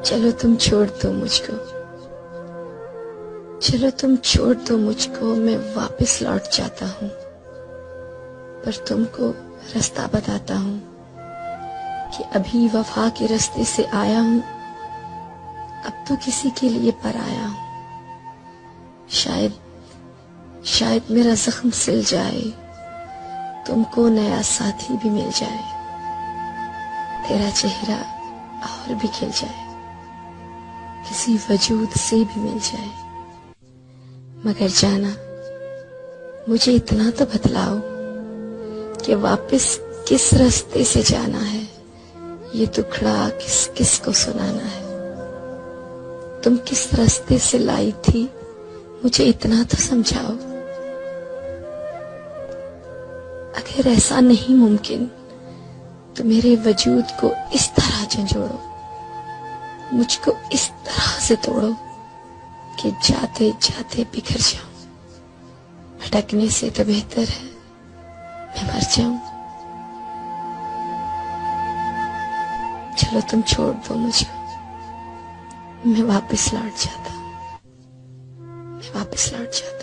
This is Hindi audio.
चलो तुम छोड़ दो मुझको, चलो तुम छोड़ दो मुझको, मैं वापस लौट जाता हूँ। पर तुमको रास्ता बताता हूँ कि अभी वफा के रास्ते से आया हूँ, अब तो किसी के लिए पर आया हूँ। शायद मेरा जख्म सिल जाए, तुमको नया साथी भी मिल जाए, तेरा चेहरा और भी खिल जाए, किसी वजूद से भी मिल जाए। मगर जाना मुझे इतना तो बतलाओ कि वापस किस रास्ते से जाना है, ये दुखड़ा किस किस को सुनाना है। तुम किस रास्ते से लाई थी, मुझे इतना तो समझाओ। अगर ऐसा नहीं मुमकिन तो मेरे वजूद को इस तरह झंझोड़ो, मुझको इस तरह से तोड़ो कि जाते जाते बिखर जाऊं। भटकने से तो बेहतर है मैं मर जाऊं। चलो तुम छोड़ दो मुझको, मैं वापस लौट जाता, मैं वापस लौट जाता।